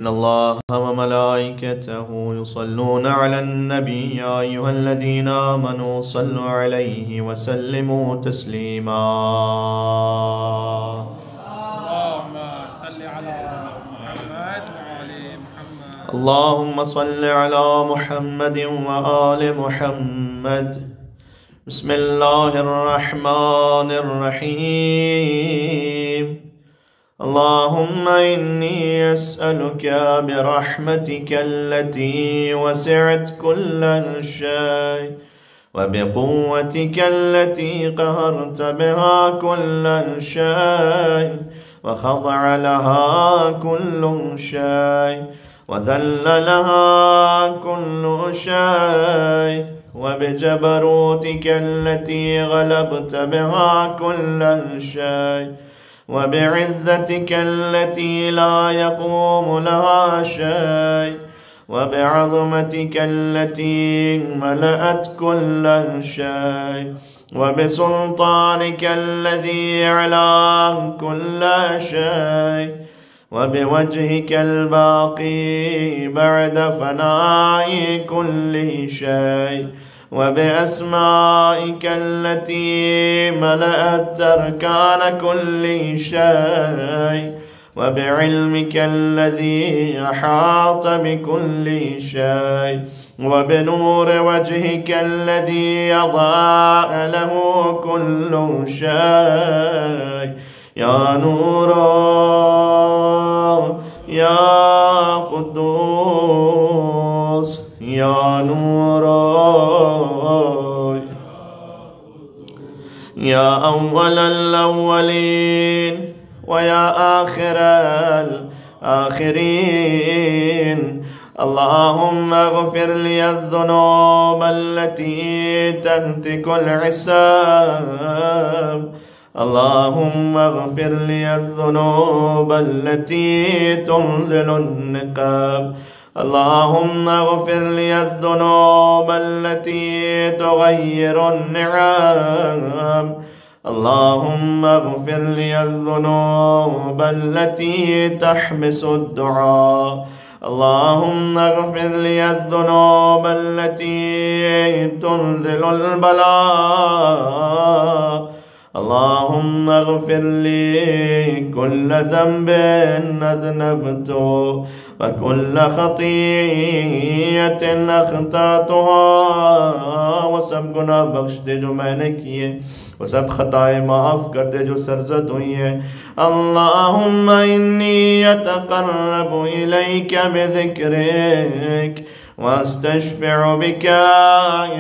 إن الله وملائكته يصلون على النبي يا أيها الذين آمنوا صلوا عليه وسلموا تسليما. اللهم صل على محمد وآل محمد. اللهم صل على محمد وآل محمد. بسم الله الرحمن الرحيم. اللهم إني أسألك برحمتك التي وسعت كل شيء وبقوتك التي قهرت بها كل شيء وخضع لها كل شيء وذل لها كل شيء وبجبروتك التي غلبت بها كل شيء وبعزتك التي لا يقوم لها شيء وبعظمتك التي ملأت كل شيء وبسلطانك الذي على كل شيء وبوجهك الباقي بعد فناء كل شيء وبأسمائك التي ملأت أركان كل شيء وبعلمك الذي أحاط بكل شيء وبنور وجهك الذي أضاء له كل شيء يا نور يا قدوس يا نور يا أول الأولين ويا آخر الآخرين. اللهم اغفر لي الذنوب التي تهتك العساب. اللهم اغفر لي الذنوب التي تنزل النقاب. اللهم اغفر لي الذنوب التي تغير النعم. اللهم اغفر لي الذنوب التي تحبس الدعاء. اللهم اغفر لي الذنوب التي تنزل البلاء. اللهم اغفر لي كل ذنب أذنبته وكل خطيئة अखतातुहा वो सब गुनाह बख्श दे जो मैंने किए, वो सब खताएं माफ़ कर दे जो सरजद हुई है। अल्लाहुम्मा इन्नी अतक़र्रबु इलैका बिज़िक्रिक वास्तशफ़िउ बिका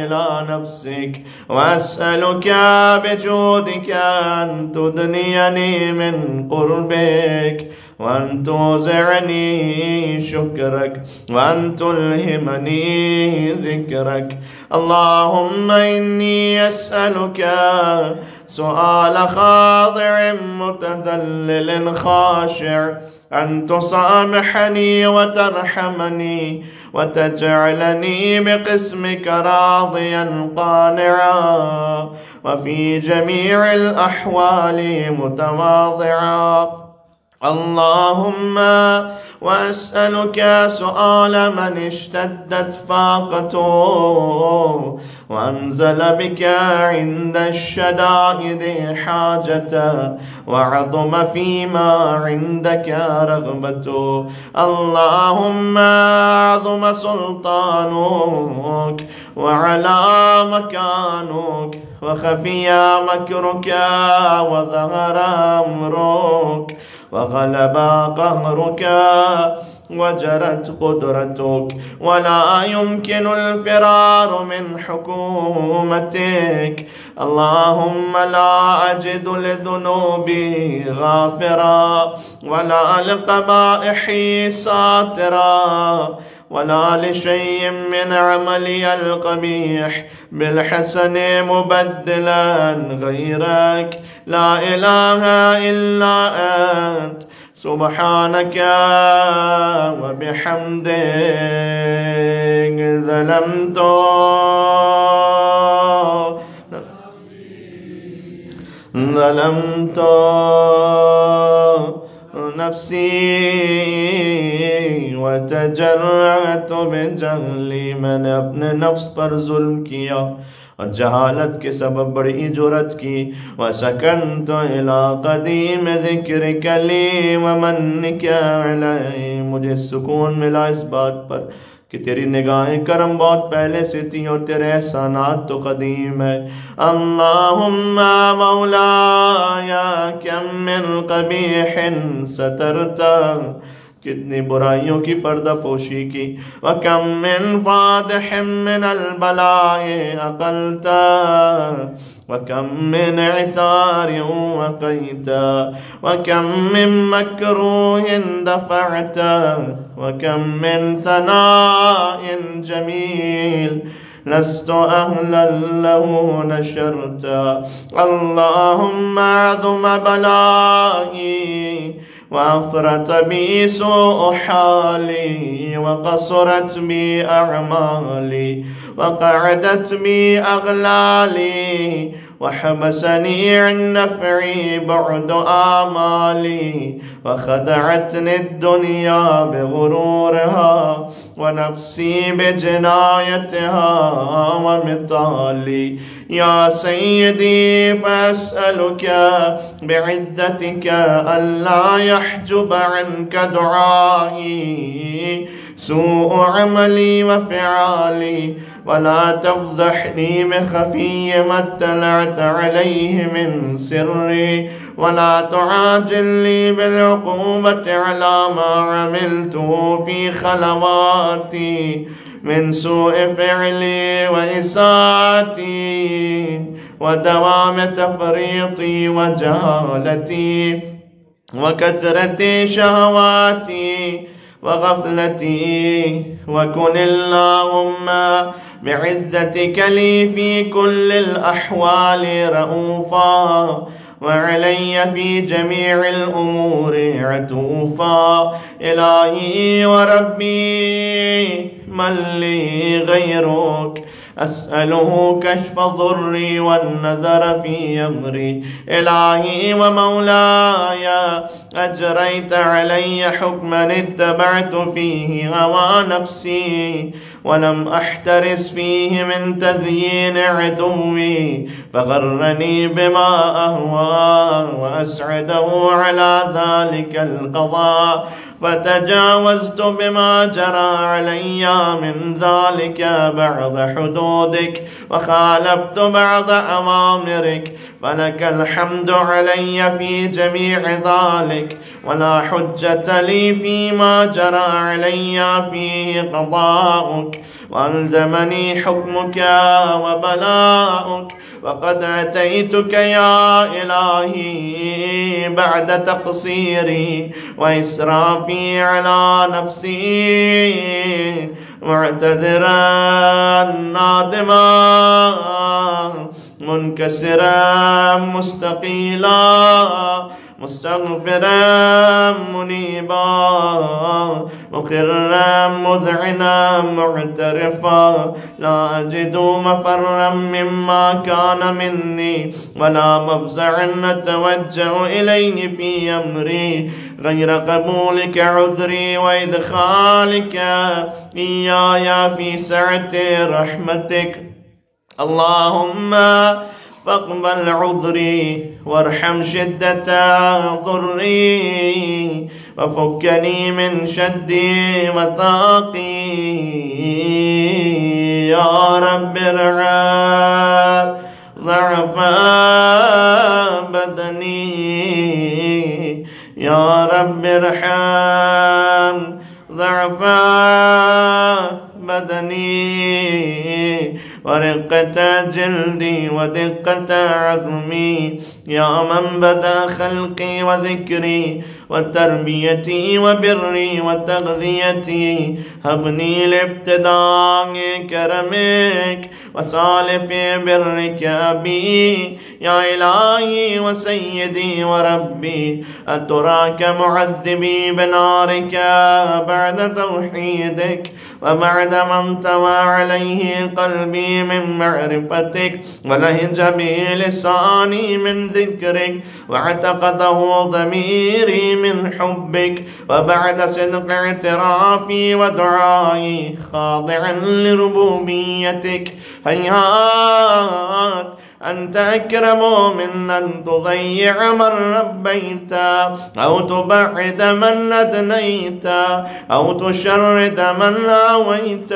इला नफ़्सिक वअस्अलुका बिजूदिका अन तुदनियनी मिन क़ुर्बिक वअन तुज़िअनी शुक्रक वअन तुल्हिमनी ज़िक्रक। अल्लाहुम्मा इन्नी अस्अलुका सुआल खादिअ मुतज़ल्लिल खाशिअ अन तुसामिहनी व तरहमनी वतजअलनी बिक़िस्मिक राज़ियन क़ानिअ वफ़ी जमीइल अहवालि मुतवाज़िअ। अल्लाहुम्मा वअस्अलुक सुआल मन इश्तद्दत फ़ाक़तुहु वअनज़ल बिक इंद अश्शदाइद हाजतहु वअज़म फ़ीमा इंदक रग़बतुहु। अल्लाहुम्मा अज़म सुल्तानुक वअला मकानुक वख़फ़िया मकरुक वज़हर अम्रुक वग़लब क़हरुक वजरत क़ुदरतुक वला युमकिनु अल-फ़िरार मिन हुकूमतिक। अल्लाहुम्मा ला अजिदु लिज़ुनूबी गाफ़िरा वला लिक़बाइहि सातिरा वला लिशय्इन मिन अमली अल-क़बीह बिल-हसन मुबद्दिलन ग़ैरक ला इलाहा इल्ला अंत सुब्हानक व बिहम्दिक ज़लमतु नफ्सी वतजर्रअतु बिजहली, मैंने अपने नफ्स पर जुल्म किया और जहालत के सबब बड़ी जुरत की। वसकन्तु इला क़दीम ज़िक्रिक ली वमन्निक अलैहि, मुझे सुकून मिला इस बात पर कि तेरी निगाहें करम बहुत पहले से थी और तेरे एहसानात तो कदीम है। अल्लाहुम्मा मौलाया कम मिन क़बीहिन सतरता, कितनी बुराइयों की पर्दा पोशी की। व कम मिन फादिहिम मिनल बलाए अक़लता, व कम मिन इसारिन वक़ैता, व कम मिन मकरूहिन दफ़अता, व कम मिन सनाइन जमील लस्तु अहलन लहू नशरता। अल्लाहुम्मा अज़ुम बलाई वअफ़रत बी सूअ हाली, वक़सरत बी अअमाली, वक़अदत बी अग़लाली, वहबसनी अन नफ़ई बअद आमाली, वख़दअतनी दुनिया बिग़ुरूरिहा वनफ़्सी बिजनायतिहा वमिताली। या सय्यदी फ़अस्अलुका बिइज़्ज़तिका अल्ला यहजुब अन्का दुआई सूअ अमली व फ़िआली, वला तफ़ज़हनी बिख़फ़ी मा इत्तलअत अलैहि मिन सिर्री, वला तुआजिलनी बिलउक़ूबति अला मा अमिलतु फ़ी ख़लवाती मिन सूइ फ़िअली व इसाअती व दवाम तफ़रीती व जहालती व कसरति शहवाती व गफ़लती। व कुनिल्लाहुम्मा बिइज़्ज़तिक ली फ़ी कुल्लिल अहवालि रऊफ़ा व अलय्य फ़ी जमीइल उमूरि अतूफ़ा। इलाही व रब्बी मन ली गैरुक अस्अलुहु कश्फ़ ज़ुर्री वन्नज़र फ़ी अम्री। इलाही व मौलाया अजरैत अलय्य हुक्मन इत्तबअतु फ़ीहि हवा नफ़्सी वलम अहतरिस फ़ीहि मिन तज़यीन अदुव्वी फ़ग़र्रनी बिमा अहवा व अस्अदहु अला ज़ालिकल क़ज़ा फ़तजावज़तु बिमा जरा अलय्या मिन ज़ालिका बअद हुदूदिक व ख़ालफ़तु बअद अवामिरिक फ़लकल हम्दु अलय्या फ़ी जमीइ ज़ालिक वला हुज्जत ली फ़ीमा जरा अलय्या फ़ीहि क़ज़ाउक वअल्ज़मनी हुक्मुका व बलाउक वक़द अतैतुक या इलाही बअद तक़सीरी व इसराफ़ी अला नफ़्सी मुअतज़िरन नादिमा मुनकसिरन मुस्तक़ीला मुस्तग़फ़िरन मुनीबा मुक़िर्रन मुज़अिनन मुअतरिफ़ा ला अजिदु मफ़र्रन मिम्मा कान मिन्नी वला मफ़ज़अन अतवज्जहु इलैहि फ़ी अम्री गैर क़बूलिक उज़्री व इदख़ालिक इय्याया फ़ी सअति रहमतिक। अल्लाहुम्मा फ़क़्बल उज़्री वरहम शिद्दत ज़ुर्री वफ़ुक्कनी मिन शद्दी वसाक़ी। या रब्बि इरहम ज़अफ़ बदनी, या रब्बि इरहम ज़अफ़ बदनी वरिक़्क़त जिल्दी व दिक़्क़त अज़्मी। या मन बदा ख़ल्क़ी व ज़िक्री व तरबियती व बिर्री व तग़ज़ियती हबनी लिब्तिदाइ करमिक व सालिफ़ि बिर्रिक अबी। या इलाही व सय्यदी व रब्बी अतुराक मुअज़्ज़िबी बिनारिक बअद तौहीदिक व बअद मन तवा अलैहि क़ल्बी قلبي من معرفتك، ولهج به لساني من ذكرك، واعتقده ضميري من حبك. وبعد صدق اعترافي ودعائي خاضعا لربوبيتك، هيهات أنت أكرم من أن تضيع من ربيت، أو تبعد من أدنيت، أو تشرد من آويت،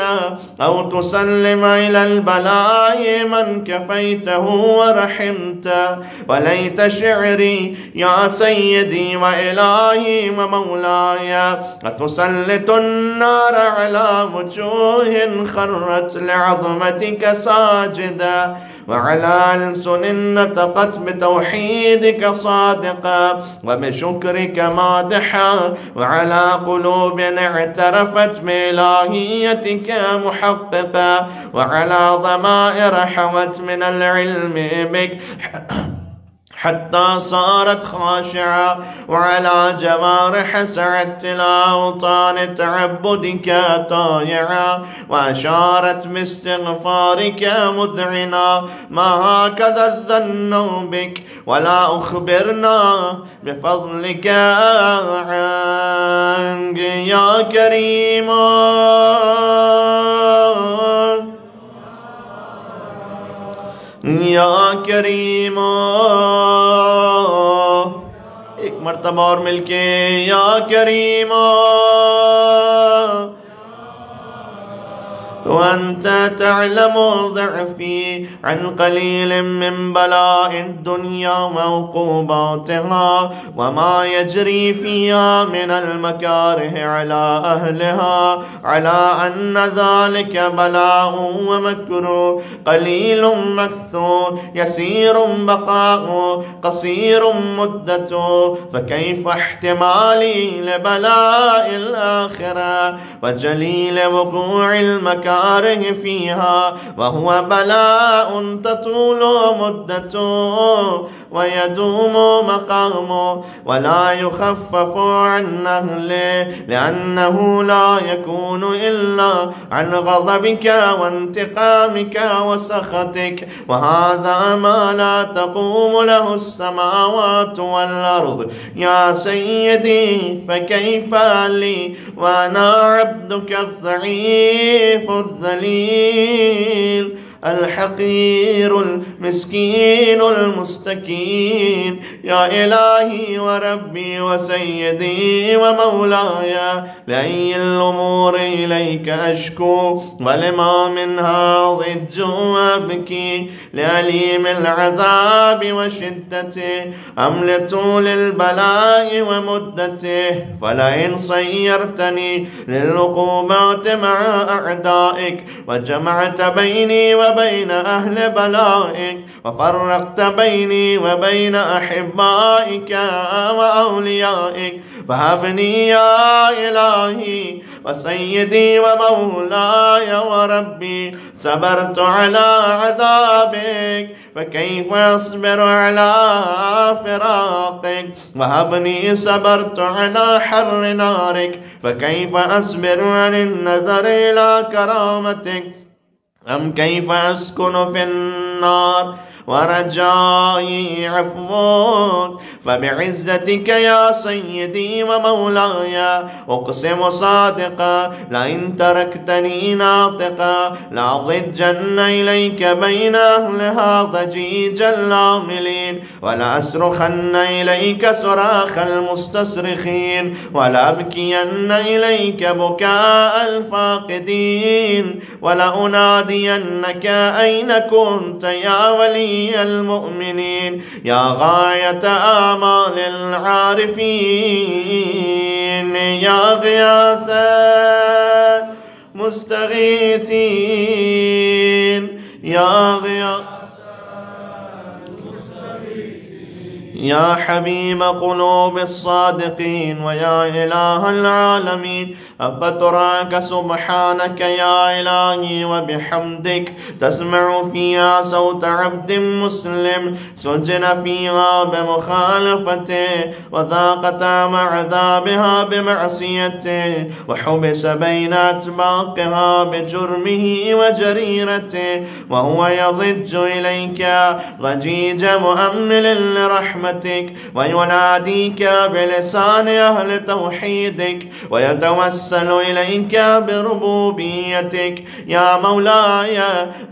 أو تسلم إلى البلاء من كفيته ورحمت. وليت شعري يا سيدي وإلهي ومولاي أتسلط النار على وجوه خرت لعظمتك ساجدا، وعلى ألسن نطقت بتوحيدك صادقا وبشكرك مادحا، وعلى قلوب اعترفت بإلهيتك محققا، وعلى ضمائر حوت من العلم بك حتى صارت خاشعة، وعلى جوارح سعت إلى أوطان تعبدك طائعة، وأشارت باستغفارك مذعنا. ما هكذا الظن بك، ولا أخبرنا بفضلك عنك يا كريم या करीम। एक मर्तबा और मिलके या करीम وأنت تعلم ضعفي عن قليل من بلاء الدنيا وعقوباتها وما يجري فيها من المكاره على أهلها، على أن ذلك بلاء ومكر قليل مكثور، يسير بقاء قصير مدة، فكيف احتمالي لبلاء الآخرة وجليل وقوع المكاره فيها، وهو بلاء تطول مدته ويدوم مقامه ولا يخفف عن أهله، لأنه لا يكون إلا عن غضبك وانتقامك وسخطك، وهذا ما لا تقوم له السماوات والأرض يا سيدي. فكيف لي وأنا عبدك الضعيف الذليل الحقير المسكين المستكين، يا إلهي وربي وسيدي ومولاي، لأي الأمور إليك أشكو، ولما منها ضج وأبكي، لأليم العذاب وشدته أم لطول البلاء ومدته. فلئن صيرتني للعقوبات مع أعدائك وجمعت بيني وبين أهل بلائك وفرقت بيني وبين أحبائك وأوليائك، فهبني يا إلهي وسيدي ومولاي وربي. صبرت على عذابك فكيف أصبر على فراقك، وهبني صبرت على حر نارك فكيف أصبر عن النظر إلى كرامتك، أم كيف أسكن في النار ورجائي عفوك. فبعزتك يا سيدي ومولاي أقسم صادقا، لئن تركتني ناطقا لأضجن إليك بين أهلها ضجيج العاملين، ولأصرخن إليك صراخ المستصرخين، ولأبكين إليك بكاء الفاقدين، ولأنادينك أين كنت يا ولي المؤمنين، يا غاية آمال العارفين، يا غياث مستغيثين، يا غياث يا حبيب قلوب الصادقين ويا إله العالمين، أفتراك سبحانك يا إلهي وبحمدك تسمع فيها صوت عبد مسلم سجن فيها بمخالفته وذاق طعم عذابها بمعصيته وحبس بين أطباقها بجرمه وجريرته، وهو يضج إليك ضجيج مؤمل لرحمتك ويناديك بلسان أهل توحيدك ويتوسل إليك بربوبيتك. يا مولاي،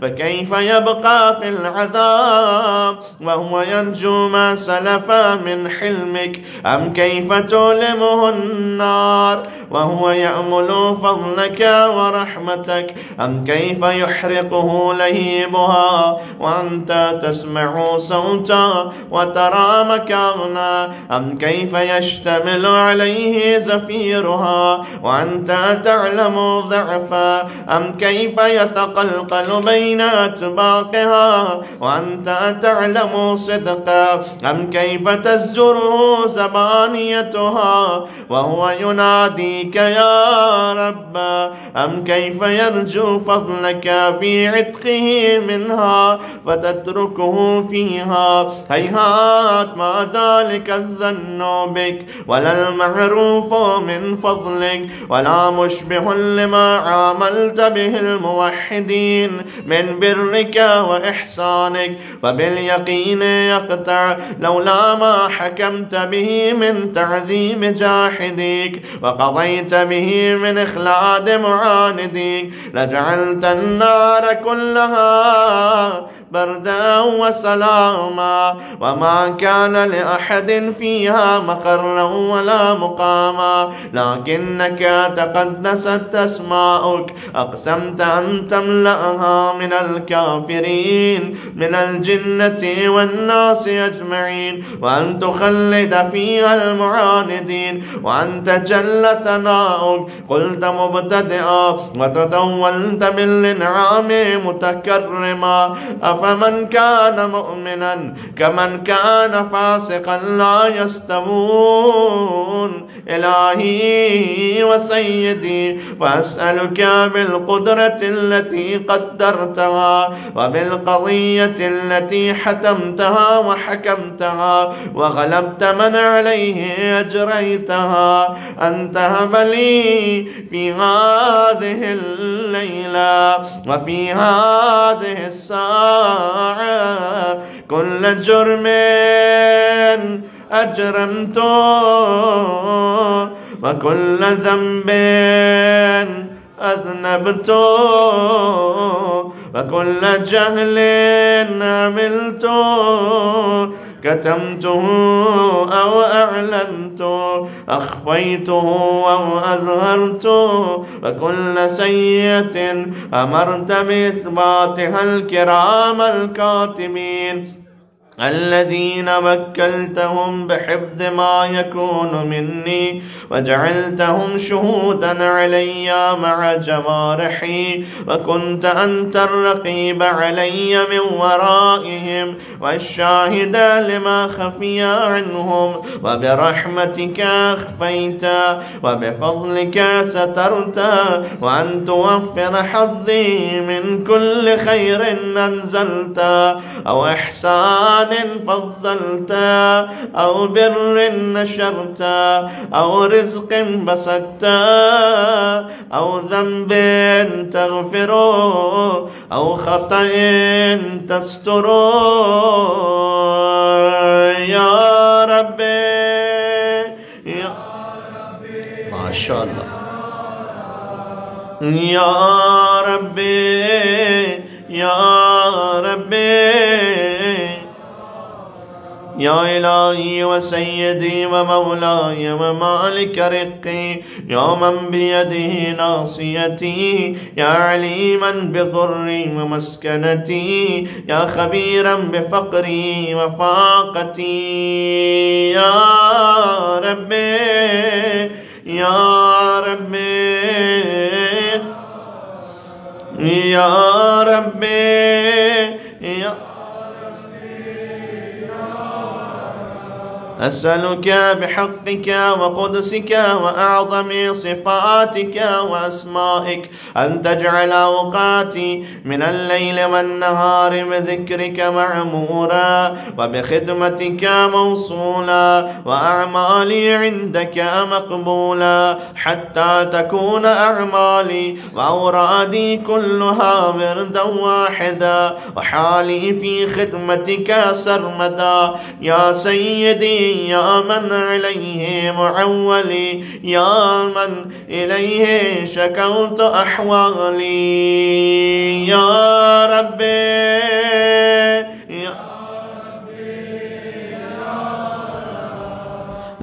فكيف يبقى في العذاب وهو يرجو ما سلف من حلمك؟ أم كيف تؤلمه النار وهو يأمل فضلك ورحمتك؟ أم كيف يحرقه لهيبها وأنت تسمع صوتا وترى مكانا؟ أم كيف يشتمل عليه زفيرها وأنت تعلم ضعفا؟ أم كيف يتقلقل بين أطباقها وأنت تعلم صدقا؟ أم كيف تزجره زبانيتها وهو يناديك يا رب؟ أم كيف يرجو فضلك في عتقه منها فتتركه فيها؟ هيهات ما ذلك الظن بك ولا المعروف من فضلك ولا مشبه لما عاملت به الموحدين من برك وإحسانك، فباليقين يقطع لولا ما حكمت به من تعذيب جاحديك وقضيت به من إخلاد معانديك لجعلت النار كلها بردا وسلاما، وما كان لأحد فيها مقرا ولا مقاما، لكنك تقدست أسماؤك أقسمت أن تملأها من الكافرين من الجنة والناس أجمعين، وأن تخلد فيها المعاندين، وأن تجل ثناؤك قلت مبتدئا وتطولت بالإنعام متكرما. أفمن كان مؤمنا كمن كان فاسقا لا يستوون. إلهي وسيدي، وأسألك بالقدرة التي قدرتها وبالقضية التي حتمتها وحكمتها وغلبت من عليه أجريتها أن تهب لي في هذه الليلة وفي هذه الساعة كل جرم أجرمته وكل ذنب أذنبته وكل جهل عملته كتمته أو أعلنته أخفيته أو أظهرته وكل سيئة أمرت بإثباتها الكرام الكاتبين الذين وكلتهم بحفظ ما يكون مني وجعلتهم شهودا علي مع جوارحي، وكنت أنت الرقيب علي من ورائهم والشاهد لما خفي عنهم، وبرحمتك أخفيت وبفضلك سترت، وأن توفر حظي من كل خير أنزلت أو إحسان فضلت أو بر نشرت أو رزق بسطت أو ذنب تغفر أو خطأ تستر يا ربي يا ما شاء الله يا ربي يا ربي يا إلهي وسيدي ومولاي ومالك رقي، يا من بيده ناصيتي، يا عليما بضري ومسكنتي، يا خبيرا بفقري وفاقتي، يا ربي يا ربي يا ربي أسألك بحقك وقدسك وأعظم صفاتك وأسمائك أن تجعل أوقاتي من الليل والنهار بذكرك معمورا وبخدمتك موصولا وأعمالي عندك مقبولا، حتى تكون أعمالي وأورادي كلها وردا واحدا وحالي في خدمتك سرمدا. يا سيدي يا من عليه معولي، يا من إليه شكوت أحوالي، يا ربي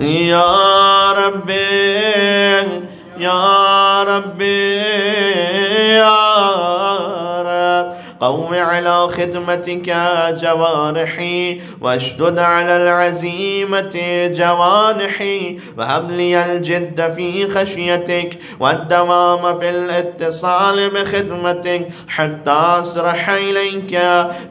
يا ربي يا ربي يا رب، قو على خدمتك جوارحي واشدد على العزيمة جوانحي، وهب لي الجد في خشيتك والدوام في الاتصال بخدمتك، حتى أسرح إليك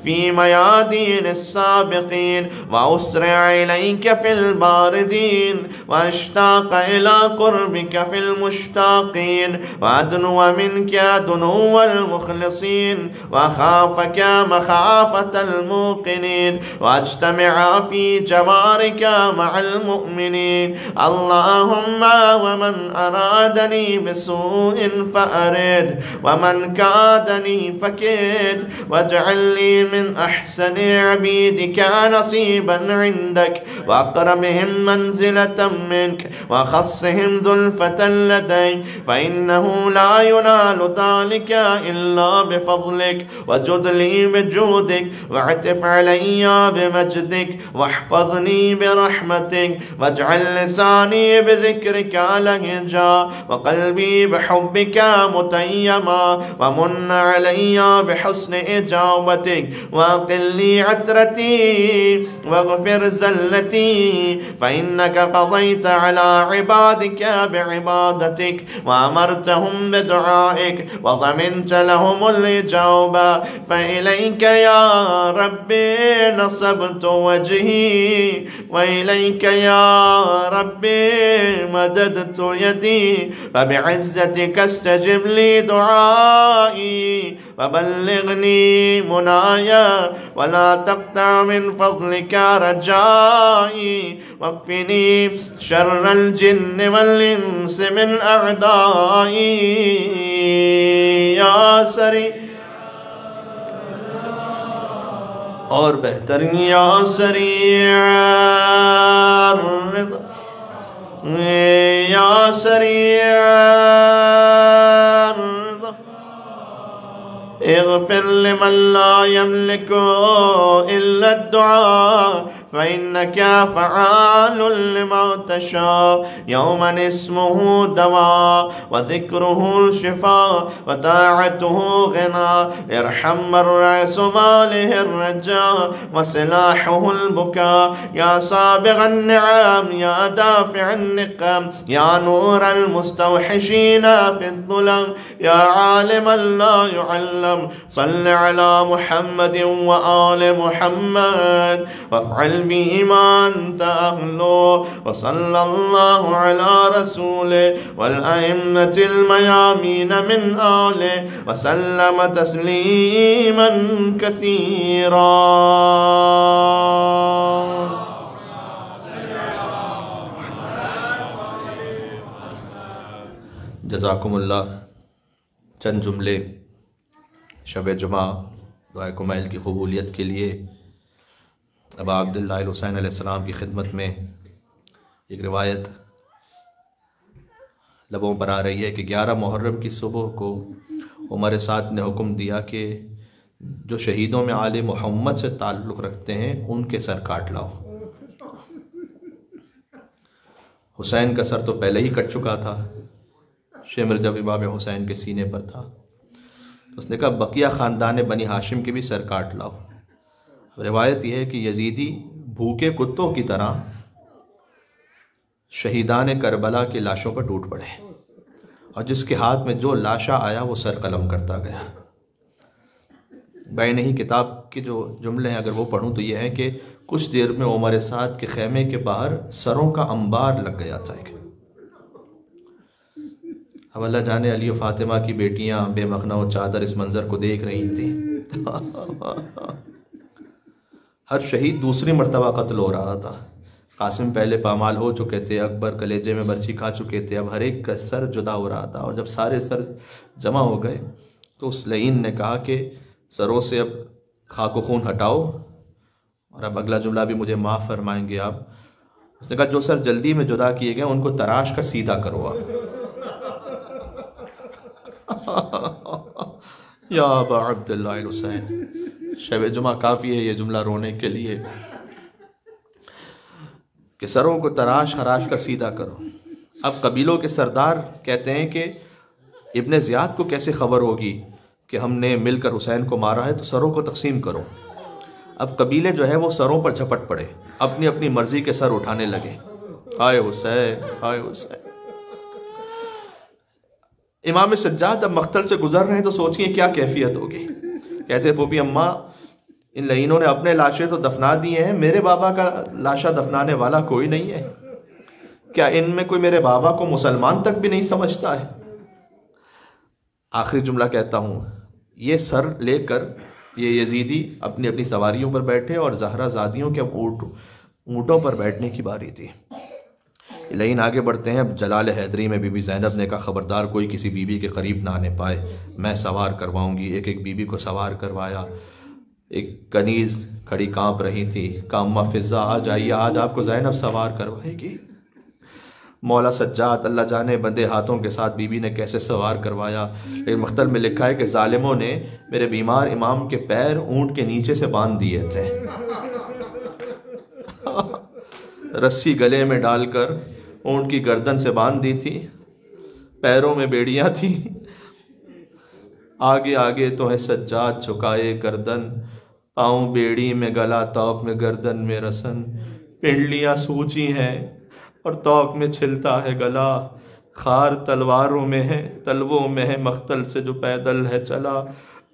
في ميادين السابقين وأسرع إليك في الباردين، وأشتاق إلى قربك في المشتاقين، وأدنو منك دنو المخلصين، وأخافك مخافة الموقنين، وأجتمع في جوارك مع المؤمنين. اللهم ومن أرادني بسوء فأرد، ومن كادني فكد، واجعل لي من أحسن عبيدك نصيبا عندك، وأقربهم منزلة منك، وأخصهم زلفة لديك، فإنه لا ينال ذلك إلا بفضلك، وجد لي بجودك، واعتف علي بمجدك، واحفظني برحمتك، واجعل لساني بذكرك لهجا، وقلبي بحبك متيما، ومن علي بحسن إجابتك، وأقل لي عثرتي واغفر زلتي، فإنك قضيت على عبادك بعبادتك، وأمرتهم بدعائك، وضمنت لهم الإجابة، فإليك يا ربي نصبت وجهي، وإليك يا ربي مددت يدي، فبعزتك استجب لي دعائي، وبلغني منايا، ولا تقطع من فضلك رجائي، واكفني شر الجن والإنس من أعدائي. يا سري और बेहतर या सरीअ रिदा, या सरीअ रिदा, اغفر لمن لا يملك إلا الدعاء، فإنك فعال لما تشاء. يوما اسمه دواء، وذكره شفاء، وطاعته غنى. ارحم من رأس ماله الرجاء، وسلاحه البكاء. يا سابغ النعم، يا دافع النقم، يا نور المستوحشين في الظلم، يا عالما لا يعلم، صل على محمد وآل محمد، وافعل به ما أنت أهله. وصلى الله على رسوله والأئمة الميامين من آله، وسلم تسليما كثيرا. जज़ाकुमुल्लाह। चंद जुमले शब जुमा दुआ कुमैल की कबूलियत के लिए अबा अब्दुल्लाह हुसैन अलैहिस्सलाम की खिदमत में एक रिवायत लबों पर आ रही है कि 11 मुहर्रम की सुबह को उमर साद ने हुक्म दिया कि जो शहीदों में आले मोहम्मद से ताल्लुक़ रखते हैं उनके सर काट लाओ। हुसैन का सर तो पहले ही कट चुका था, शेमर जब इमाम हुसैन के सीने पर था, तो उसने कहा बकिया ख़ानदान बनी हाशिम के भी सर काट लाओ। रिवायत यह है कि यजीदी भूखे कुत्तों की तरह शहीदान करबला की लाशों पर टूट पड़े, और जिसके हाथ में जो लाशा आया वो सर कलम करता गया। बैन ही किताब के जो जुमले हैं अगर वो पढ़ूँ तो ये है कि کچھ دیر میں عمر سعد کے خیمے کے باہر سروں کا انبار لگ گیا تھا۔ اب اللہ جانے علی و فاطمہ کی بیٹیاں بے مخنہ و چادر اس منظر کو دیکھ رہی تھیں۔ ہر شہید دوسری مرتبہ قتل ہو رہا تھا۔ قاسم پہلے پامال ہو چکے تھے، اکبر کلیجے میں برچی کھا چکے تھے، اب ہر ایک کا سر جدا ہو رہا تھا، اور جب سارے سر جمع ہو گئے تو اس لعین نے کہا کہ سروں سے اب خاک و خون ہٹاؤ، اور اب اگلا جملہ بھی مجھے معاف فرمائیں گے آپ۔ اس نے کہا جو سر جلدی میں جدا کیے گئے ان کو تراش کر سیدھا کرو آپ۔ یا ابا عبداللہ الحسین، شب جمعہ کافی ہے یہ جملہ رونے کے لیے کہ سروں کو تراش خراش کر سیدھا کرو۔ اب قبیلوں کے سردار کہتے ہیں کہ ابن زیاد کو کیسے خبر ہوگی کہ ہم نے مل کر حسین کو مارا ہے، تو سروں کو تقسیم کرو۔ اب قبیلے جو ہے وہ سروں پر جھپٹ پڑے، اپنی اپنی مرضی کے سر اٹھانے لگے۔ ہائے حسین، ہائے حسین۔ امام سجاد اب مقتل سے گزر رہے ہیں تو سوچئے کیا کیفیت ہوگی۔ کہتے پھوپھی اماں ان لعینوں نے اپنے لاشیں تو دفنا دیے ہیں، میرے بابا کا لاشا دفنانے والا کوئی نہیں ہے، کیا ان میں کوئی میرے بابا کو مسلمان تک بھی نہیں سمجھتا ہے؟ آخری جملہ کہتا ہوں، یہ سر لے کر یہ یزیدی اپنی اپنی سواریوں پر بیٹھے، اور زہرہ زادیوں کے اونٹوں پر بیٹھنے کی باری تھی۔ لعین آگے بڑھتے ہیں۔ اب جلال حیدری میں بی بی زینب نے کہا خبردار کوئی کسی بی بی کے قریب نہ آنے پائے، میں سوار کرواؤں گی۔ ایک ایک بی بی کو سوار کروایا۔ ایک کنیز کھڑی کانپ رہی تھی، کہا اماں فضہ آ جائیے، آج آپ کو زینب سوار کروائے گی۔ مولا سجاد اللہ جانے بندے ہاتھوں کے ساتھ بی بی نے کیسے سوار کروایا، لیکن مختل میں لکھا ہے کہ ظالموں نے میرے بیمار امام کے پیر اونٹ کے نیچے سے باندھ دیے تھے، رسی گلے میں ڈال کر اونٹ کی گردن سے باندھ دی تھی، پیروں میں بیڑیاں تھیں، آگے آگے تو ہے سجاد جھکائے گردن، پاؤں بیڑی میں گلا توق میں گردن میں رسن، پنڈلیاں سوچی ہیں اور توق میں چھلتا ہے گلا، خار تلواروں میں ہے تلووں میں ہے مختل سے جو پیدل ہے چلا،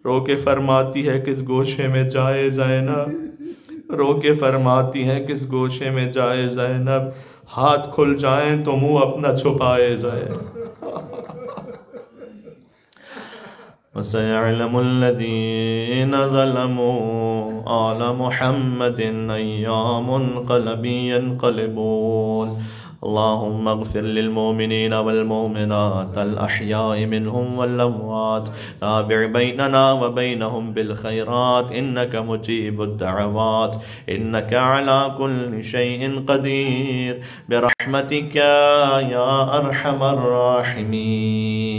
رو کے فرماتی ہے کس گوشے میں جائے زینب، رو کے فرماتی ہے کس گوشے میں جائے زینب، ہاتھ کھل جائیں تو منہ اپنا چھپائے زینب۔ وَسَيَعْلَمُ الَّذِينَ ظَلَمُوا آلَ مُحَمَّدٍ أَيَّ مُنْقَلَبٍ يَنْقَلِبُونَ اللهم اغفر للمؤمنين والمؤمنات الأحياء منهم والأموات تابع بيننا وبينهم بالخيرات إنك مجيب الدعوات إنك على كل شيء قدير برحمتك يا أرحم الراحمين.